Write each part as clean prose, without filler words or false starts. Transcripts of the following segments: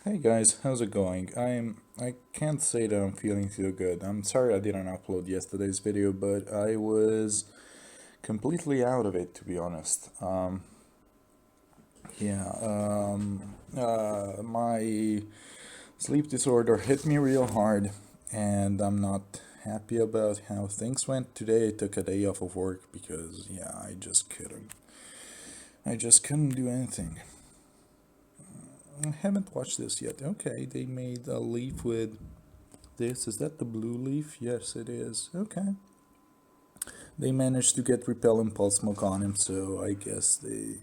Hey guys, how's it going? I can't say that I'm feeling too good. I'm sorry I didn't upload yesterday's video, but I was completely out of it, to be honest. Yeah, my sleep disorder hit me real hard, and I'm not happy about how things went today. I took a day off of work because yeah, I just couldn't do anything. I haven't watched this yet. Okay, they made a leaf with this. Is that the blue leaf? Yes, it is. Okay. They managed to get Repel and Pulse Smoke on him, so I guess they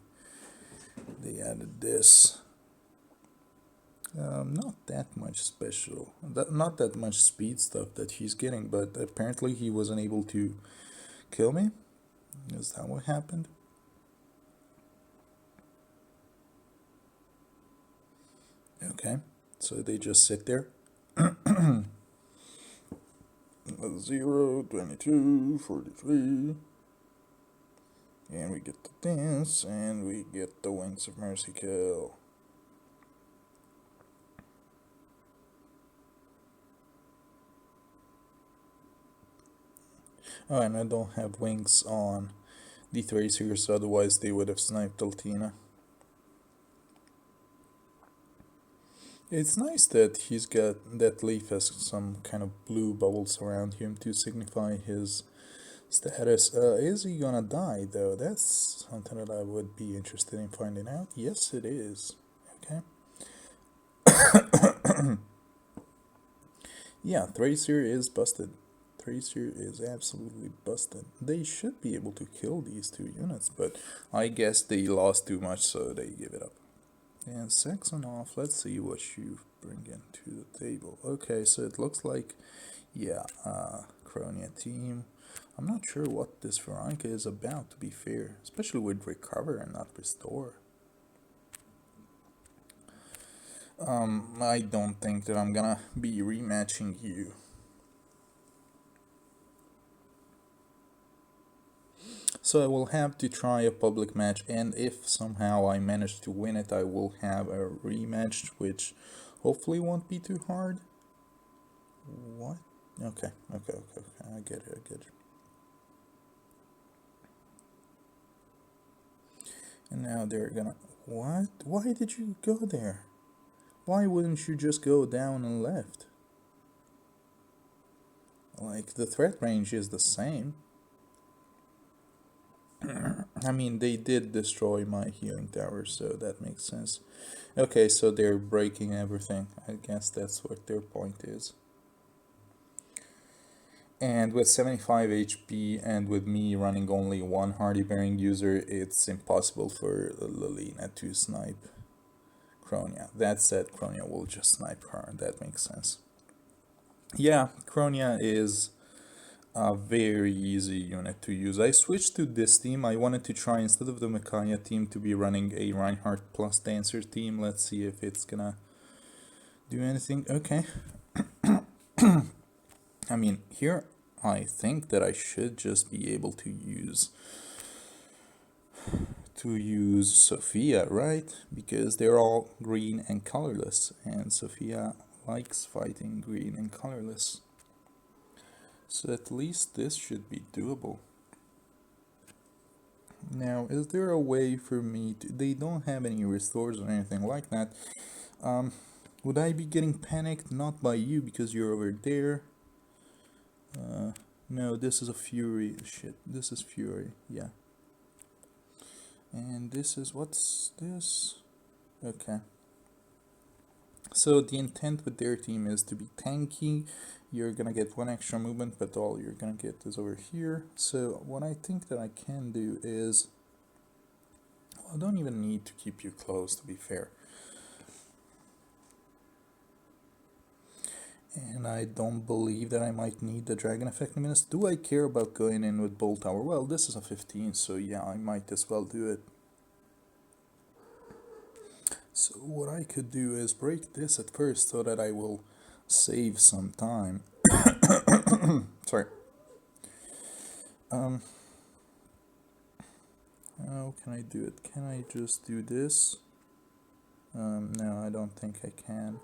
added this. Not that much special, not that much speed stuff that he's getting, but apparently he wasn't able to kill me. Is that what happened? Okay, so they just sit there. 0, 22, 43. And we get the dance, and we get the Wings of Mercy kill. Oh, and I don't have wings on the Thrasir, otherwise they would have sniped Altina. It's nice that he's got that leaf has some kind of blue bubbles around him to signify his status. Is he gonna die though? That's something that I would be interested in finding out. Yes, it is. Okay. Yeah, Thrasir is busted. Thrasir is absolutely busted. They should be able to kill these two units, but I guess they lost too much, so they give it up. And Saxon off, let's see what you bring into the table. Okay, so it looks like, yeah, Cronia team. I'm not sure what this Veronica is about, to be fair, especially with recover and not restore. I don't think that I'm gonna be rematching you. So I will have to try a public match, and if somehow I manage to win it, I will have a rematch, which hopefully won't be too hard. What? Okay. I get it, I get it. And now they're gonna. What? Why did you go there? Why wouldn't you just go down and left? Like, the threat range is the same. I mean, they did destroy my healing tower, so that makes sense. Okay, so they're breaking everything. I guess that's what their point is. And with 75 HP and with me running only one hardy bearing user, it's impossible for Lilina to snipe Cronia. That said, Cronia will just snipe her. That makes sense. Yeah, Cronia is a very easy unit to use. I switched to this team. I wanted to try, instead of the Micaiah team, to be running a Reinhardt plus Dancer team. Let's see if it's gonna do anything. Okay. I mean, here I think that I should just be able to use Sophia, right? Because they're all green and colorless, and Sophia likes fighting green and colorless. So at least this should be doable. Now, is there a way for me to... They don't have any restores or anything like that. Um, would I be getting panicked? Not by you, because you're over there. No, this is a Fury. Shit, this is Fury, yeah. And this is... what's this? Okay. So the intent with their team is to be tanky. You're gonna get one extra movement, but all you're gonna get is over here. So what I think that I can do is... well, I don't even need to keep you close, to be fair. And I don't believe that I might need the Dragon Effect Minutes. Do I care about going in with Bolt Tower? Well, this is a 15, so yeah, I might as well do it. So what I could do is break this at first so that I will save some time. Sorry. How can I do it? Can I just do this? No, I don't think I can.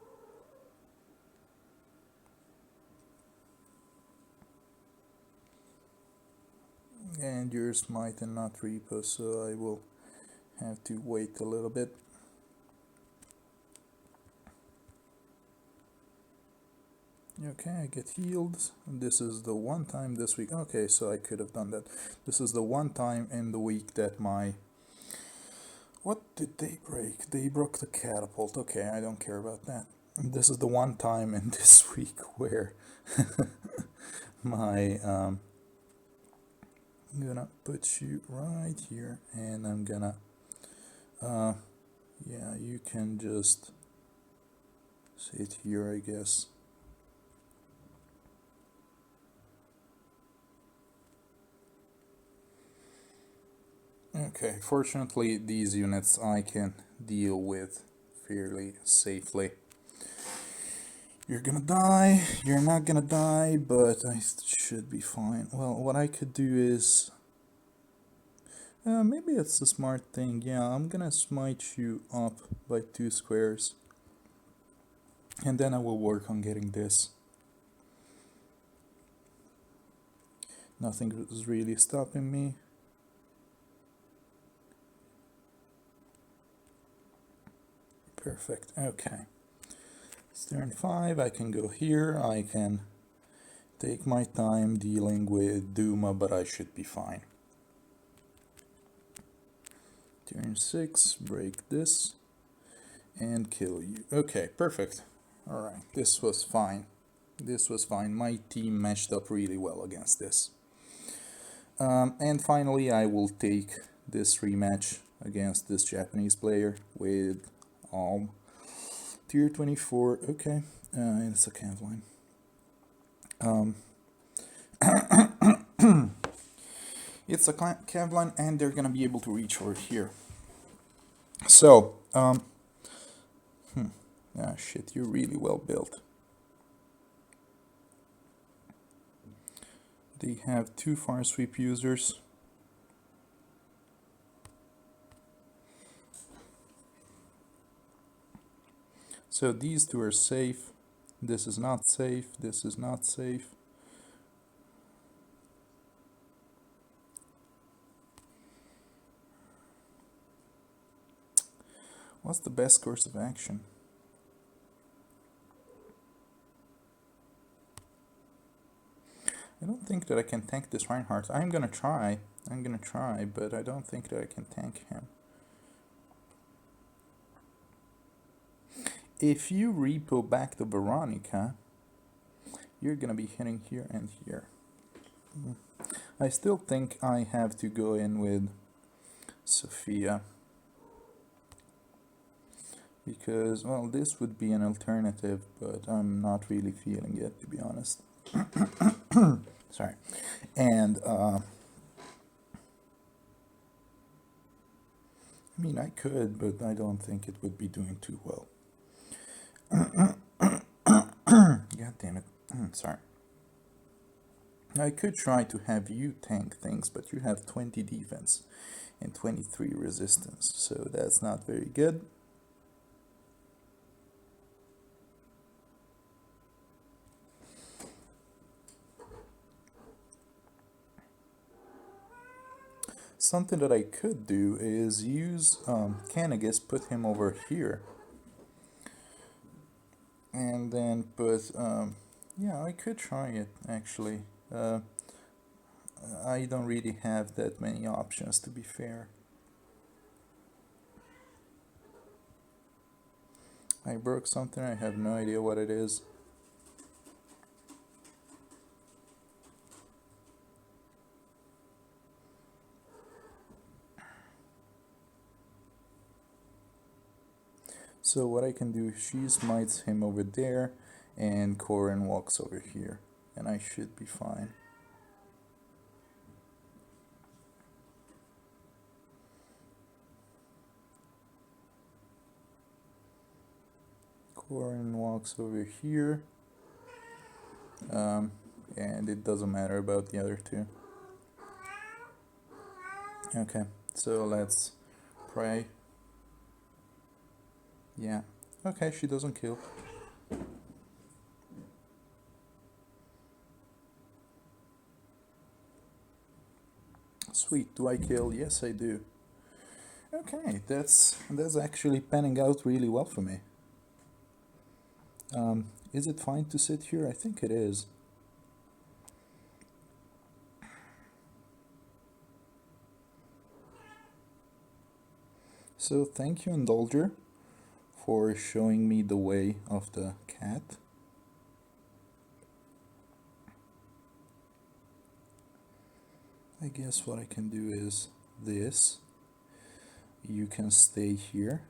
And yours might and not repo, so I will have to wait a little bit. Okay, I get healed. This is the one time this week. Okay, so I could have done that. This is the one time in the week that my... What did they break? They broke the catapult. Okay, I don't care about that. This is the one time in this week where my... I'm gonna put you right here, and I'm gonna... yeah, you can just sit here, I guess. Okay, fortunately these units I can deal with fairly safely. You're gonna die, you're not gonna die, but I should be fine. Well, what I could do is... maybe it's a smart thing. Yeah, I'm gonna smite you up by 2 squares. And then I will work on getting this. Nothing is really stopping me. Perfect, okay. It's turn 5, I can go here, I can take my time dealing with Duma, but I should be fine. Turn 6, break this, and kill you. Okay, perfect. Alright, this was fine. This was fine. My team matched up really well against this. And finally, I will take this rematch against this Japanese player with tier 24. Okay, it's a Cav Line. It's a Cav Line, and they're gonna be able to reach over here. So, ah, shit, you're really well built. They have 2 far sweep users. So these 2 are safe. This is not safe. This is not safe. What's the best course of action? I don't think that I can tank this Reinhardt. I'm gonna try, but I don't think that I can tank him. If you repo back to Veronica, you're gonna be hitting here and here. I still think I have to go in with Sophia. Because, well, this would be an alternative, but I'm not really feeling it, to be honest. Sorry. And, I mean, I could, but I don't think it would be doing too well. God damn it. Sorry. I could try to have you tank things, but you have 20 defense and 23 resistance, so that's not very good. Something that I could do is use Canagus, put him over here, and then put, yeah, I could try it, actually. I don't really have that many options, to be fair. I broke something, I have no idea what it is. So what I can do, she smites him over there, and Corin walks over here, and I should be fine. Corin walks over here, and it doesn't matter about the other 2. Okay, so let's pray. Yeah. Okay, she doesn't kill. Sweet. Do I kill? Yes, I do. Okay, that's actually panning out really well for me. Is it fine to sit here? I think it is. So thank you, Indulger, for showing me the way of the cat. I guess what I can do is this. You can stay here.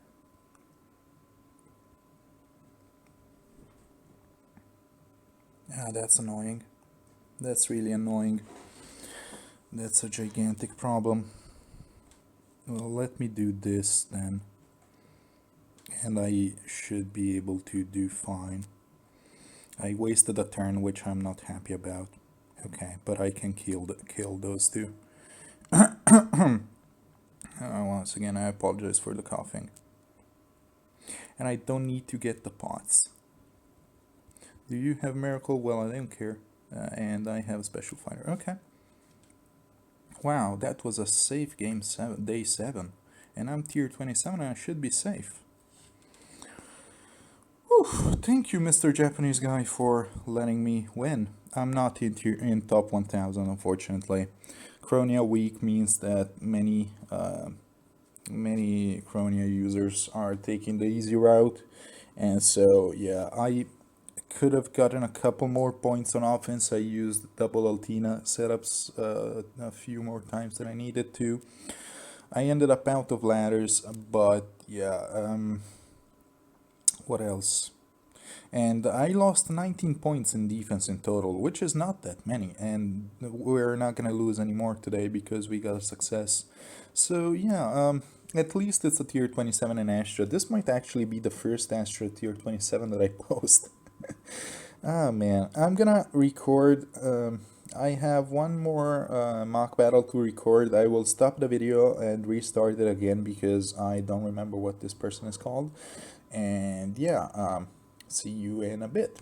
Ah, that's annoying. That's really annoying. That's a gigantic problem. Well, let me do this then. And I should be able to do fine. I wasted a turn, which I'm not happy about. Okay, but I can kill those two. Once again, I apologize for the coughing. And I don't need to get the pots. Do you have Miracle? Well, I don't care. And I have Special Fighter. Okay. Wow, that was a safe game, day 7. And I'm tier 27 and I should be safe. Whew, thank you, Mr. Japanese guy, for letting me win. I'm not in top 1000, unfortunately. Chronia week means that many Chronia users are taking the easy route. And so, yeah, I could have gotten a couple more points on offense. I used double Altina setups a few more times than I needed to. I ended up out of ladders, but yeah, what else? And I lost 19 points in defense in total, which is not that many. And we're not going to lose anymore today because we got a success. So, yeah, at least it's a tier 27 in Astra. This might actually be the first Astra tier 27 that I post. Ah, man. I'm gonna record. I have one more mock battle to record. I will stop the video and restart it again because I don't remember what this person is called. And yeah, see you in a bit.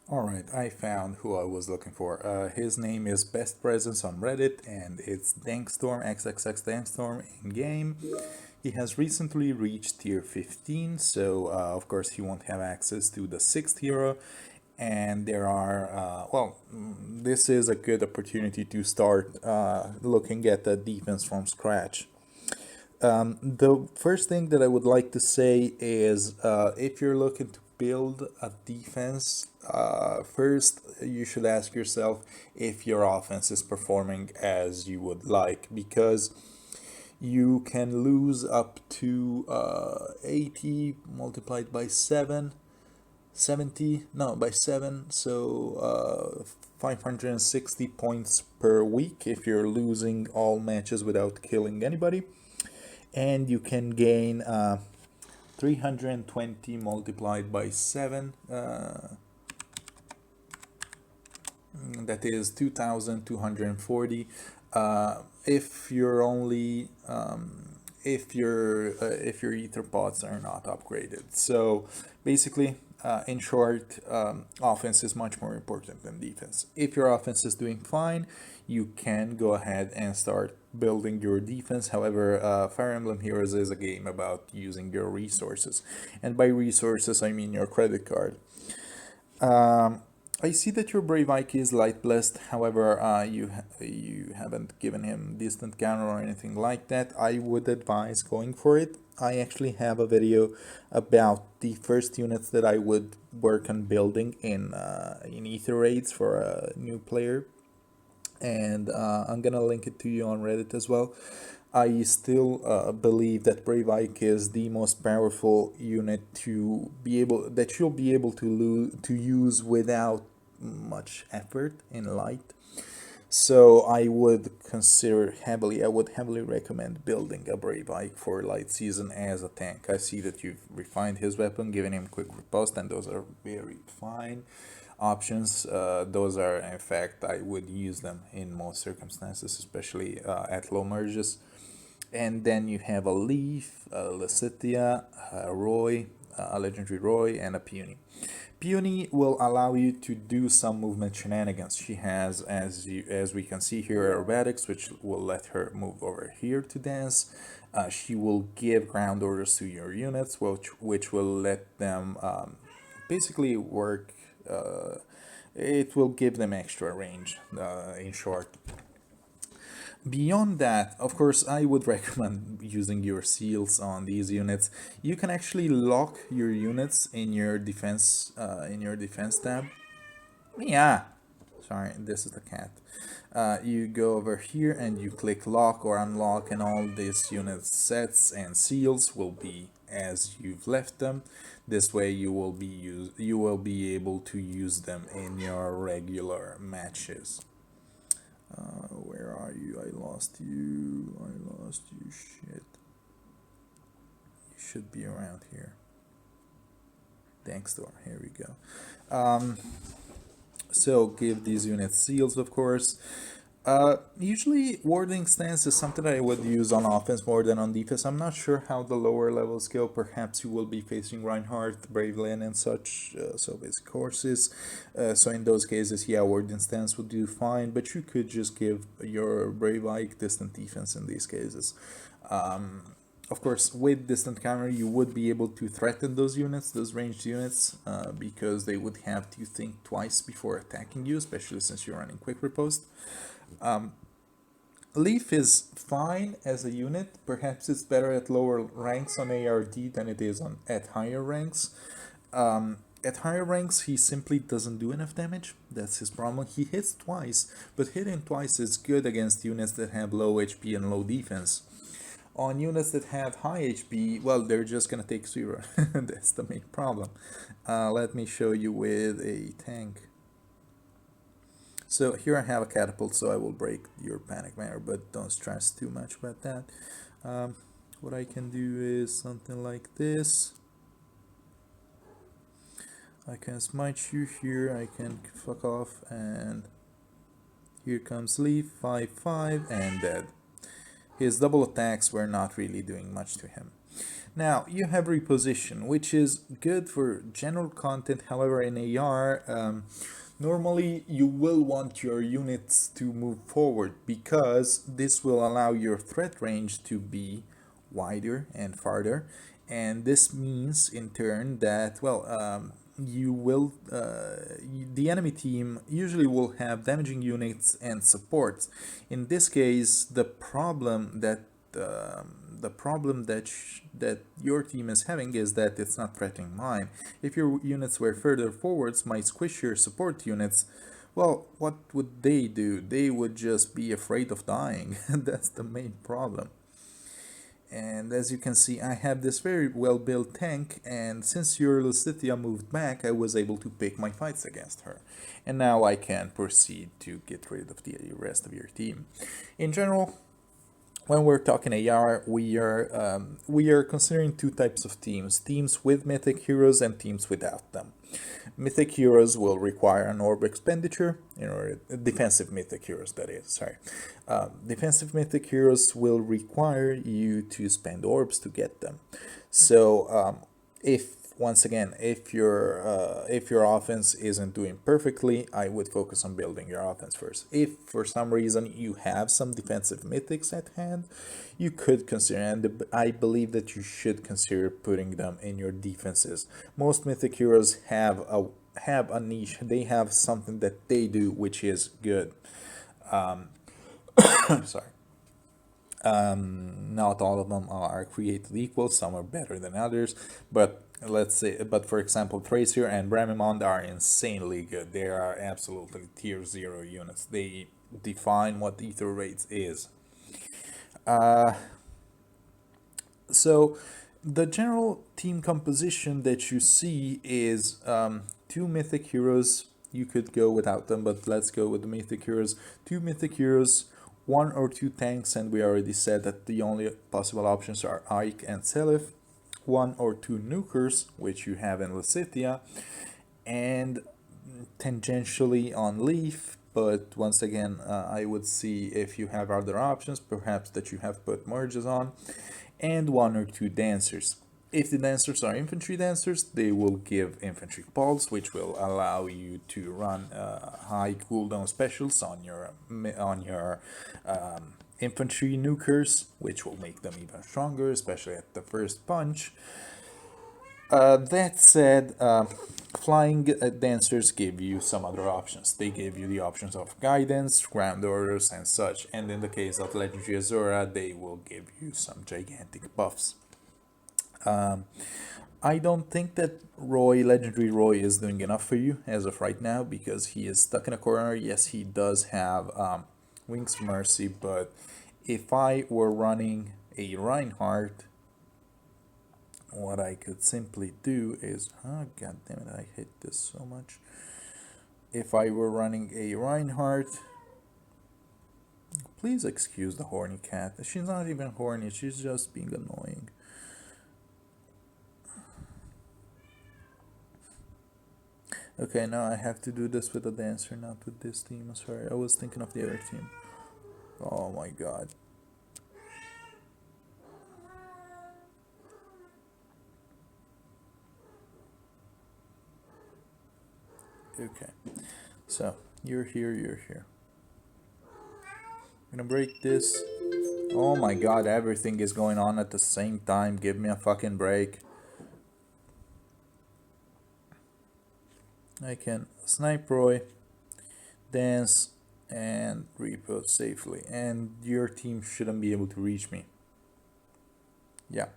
Alright, I found who I was looking for. His name is Best Presence on Reddit, and it's Dankstorm, XXX Dankstorm in game. He has recently reached tier 15, so of course he won't have access to the 6th hero. And there are, this is a good opportunity to start looking at the defense from scratch. The first thing that I would like to say is if you're looking to build a defense, first you should ask yourself if your offense is performing as you would like, because you can lose up to 80 multiplied by 7, 70, no, by 7, so 560 points per week if you're losing all matches without killing anybody. And you can gain 320 multiplied by 7, that is 2240 if you're only if your ether pots are not upgraded. So basically, in short, offense is much more important than defense. If your offense is doing fine, you can go ahead and start building your defense. However, Fire Emblem Heroes is a game about using your resources, and by resources I mean your credit card. I see that your Brave Ike is light blessed. However, you haven't given him distant counter or anything like that. I would advise going for it. I actually have a video about the first units that I would work on building in Aether raids for a new player, and I'm gonna link it to you on Reddit as well. I still believe that Brave Ike is the most powerful unit to be able that you'll be able to use without much effort in light. So I would I would heavily recommend building a Brave Ike for light season as a tank. I see that you've refined his weapon, given him quick riposte, and those are very fine options. Those are, in fact, I would use them in most circumstances, especially at low merges. And then you have a Leaf, a Lysithea, a Roy, a Legendary Roy, and a Peony. Peony will allow you to do some movement shenanigans. She has, as we can see here, aerobatics, which will let her move over here to dance. She will give ground orders to your units, which will let them basically work. It will give them extra range, in short. Beyond that, of course, I would recommend using your seals on these units. You can actually lock your units in your defense tab. Yeah, sorry, this is the cat. You go over here and you click lock or unlock, and all these unit sets and seals will be as you've left them. This way, you will be able to use them in your regular matches. Where are you? I lost you. I lost you. Shit. You should be around here. Thanks, Thor. Here we go. So give these units seals, of course. Usually warding stance is something that I would use on offense more than on defense. I'm not sure how the lower levels go. Perhaps you will be facing Reinhardt, Braveland, and such, so basic horses. So in those cases, yeah, warding stance would do fine, but you could just give your Brave Ike distant defense in these cases. Of course, with distant counter, you would be able to threaten those units, those ranged units, because they would have to think twice before attacking you, especially since you're running quick riposte. Leaf is fine as a unit. Perhaps it's better at lower ranks on ARD than it is at higher ranks. At higher ranks, he simply doesn't do enough damage. That's his problem. He hits twice, but hitting twice is good against units that have low HP and low defense. On units that have high HP, well, they're just gonna take 0. That's the main problem. Let me show you with a tank. So here I have a catapult, so I will break your panic manner, but don't stress too much about that. What I can do is something like this. I can smite you here, I can fuck off, and here comes Leaf, 5-5, and dead. His double attacks were not really doing much to him. Now, you have reposition, which is good for general content. However, in AR, normally you will want your units to move forward because this will allow your threat range to be wider and farther. And this means, in turn, that, well, the enemy team usually will have damaging units and supports. In this case, the problem that that your team is having is that it's not threatening mine. If your units were further forwards, might squish your support units. Well, what would they do? They would just be afraid of dying. That's the main problem. And as you can see, I have this very well built tank, and since your Lysithea moved back, I was able to pick my fights against her. And now I can proceed to get rid of the rest of your team. In general, when we're talking AR, we are considering two types of teams: teams with mythic heroes and teams without them. Mythic heroes will require an orb expenditure, defensive mythic heroes, that is, sorry. Defensive mythic heroes will require you to spend orbs to get them. So once again, if your offense isn't doing perfectly, I would focus on building your offense first. If for some reason you have some defensive mythics at hand, you could consider, and I believe that you should consider putting them in your defenses. Most mythic heroes have a niche. They have something that they do which is good. Sorry. Not all of them are created equal. Some are better than others, but for example, Thrasir and Bramimond are insanely good. They are absolutely tier 0 units. They define what Aether rates is. So the general team composition that you see is 2 mythic heroes. You could go without them, but let's go with the mythic heroes. 2 mythic heroes, 1 or 2 tanks, and we already said that the only possible options are Ike and Seliph. 1 or 2 nukers, which you have in Lysithea, and tangentially on Leaf, but once again, I would see if you have other options, perhaps that you have put merges on, and one or two dancers. If the dancers are infantry dancers, they will give infantry pulse, which will allow you to run high cooldown specials on your infantry nukers, which will make them even stronger, especially at the first punch. That said, flying dancers give you some other options. They give you the options of guidance, ground orders, and such. And in the case of Legendary Azura, they will give you some gigantic buffs. I don't think that Legendary Roy, is doing enough for you as of right now because he is stuck in a corner. Yes, he does have Wings of Mercy, but if I were running a Reinhardt, what I could simply do is, oh god damn it, I hate this so much. If I were running a Reinhardt, please excuse the horny cat. She's not even horny, she's just being annoying. Okay, now I have to do this with a dancer, not with this team. I'm sorry, I was thinking of the other team. Oh my god. Okay, so you're here, you're here. I'm gonna break this. Oh my god, everything is going on at the same time. Give me a fucking break. I can snipe Roy, dance, and repo safely. And your team shouldn't be able to reach me. Yeah.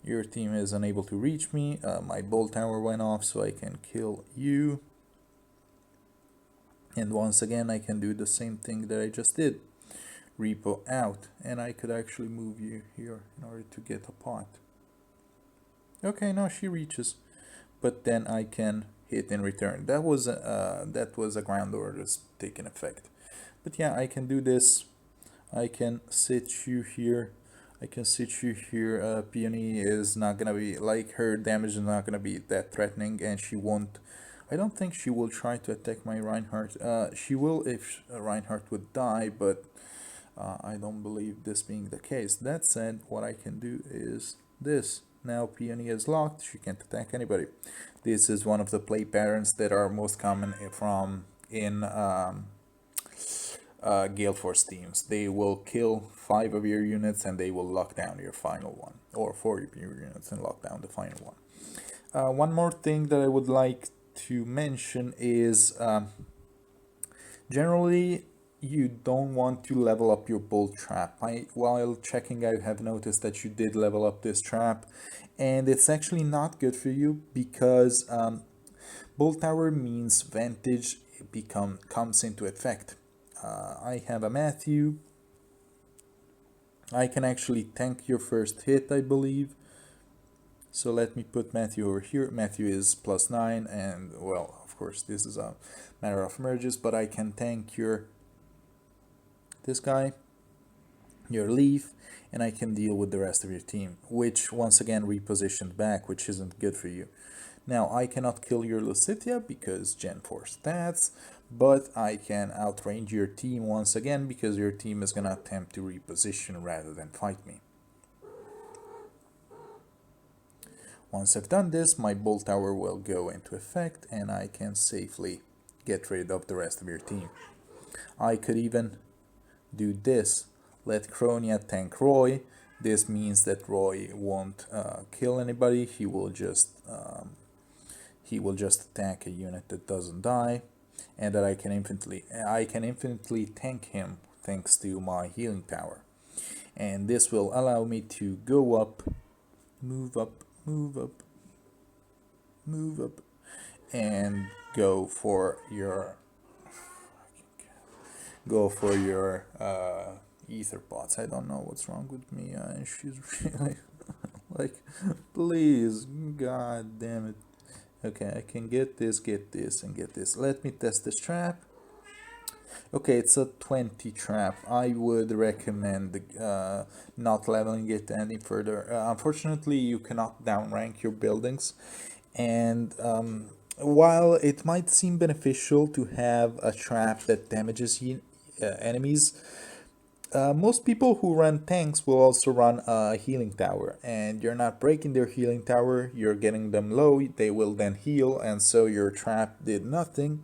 Your team is unable to reach me. My bolt tower went off, so I can kill you. And once again, I can do the same thing that I just did. Repo out. And I could actually move you here in order to get a pot. Okay, now she reaches. But then I can hit in return. That was a ground order that's taking effect. But yeah, I can do this. I can sit you here. I can sit you here. Peony is not gonna be, like, her damage is not gonna be that threatening, and she won't. I don't think she will try to attack my Reinhardt. She will if Reinhardt would die, but I don't believe this being the case. That said, what I can do is this. Now Peony is locked, she can't attack anybody. This is one of the play patterns that are most common in Gale Force teams. They will kill 5 of your units and they will lock down your final one, or 4 of your units and lock down the final one. One more thing that I would like to mention is generally you don't want to level up your bolt trap. While checking, I have noticed that you did level up this trap, and it's actually not good for you because bolt tower means vantage comes into effect. I have a Matthew. I can actually tank your first hit, I believe. So let me put Matthew over here. Matthew is +9, and well, of course, this is a matter of merges, but I can tank this guy, your Leaf, and I can deal with the rest of your team, which once again repositioned back, which isn't good for you. Now, I cannot kill your Lucitia because Gen 4 stats, but I can outrange your team once again because your team is gonna attempt to reposition rather than fight me. Once I've done this, my bolt tower will go into effect and I can safely get rid of the rest of your team. I could even do this. Let Cronia tank Roy. This means that Roy won't kill anybody. He will just attack a unit that doesn't die, and that I can infinitely tank him thanks to my healing power. And this will allow me to go up, move up, move up, move up, and go for your Aether pots. I don't know what's wrong with me. She's really like, please, god damn it. Okay, I can get this, and get this. Let me test this trap. Okay, it's a 20 trap. I would recommend not leveling it any further. Unfortunately, you cannot downrank your buildings, and While it might seem beneficial to have a trap that damages enemies, most people who run tanks will also run a healing tower, and you're not breaking their healing tower, you're getting them low, they will then heal, and so your trap did nothing,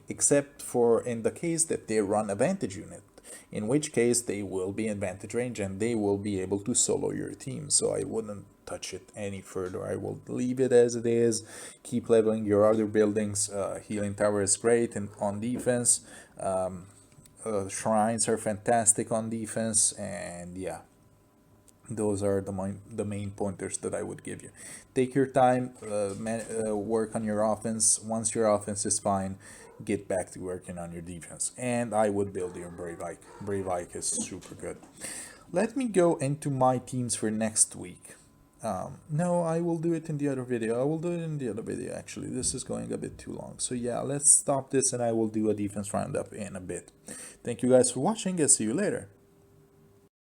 except for in the case that they run a vantage unit, in which case they will be in vantage range and they will be able to solo your team. So I wouldn't touch it any further. I will leave it as it is, keep leveling your other buildings. Healing tower is great and on defense. Shrines are fantastic on defense, and yeah, those are the main pointers that I would give you. Take your time, work on your offense. Once your offense is fine, get back to working on your defense. And I would build your Brave Ike. Brave Ike is super good. Let me go into my teams for next week. No, I will do it in the other video. I will do it in the other video, actually. This is going a bit too long. So yeah, let's stop this and I will do a defense roundup in a bit. Thank you guys for watching and see you later.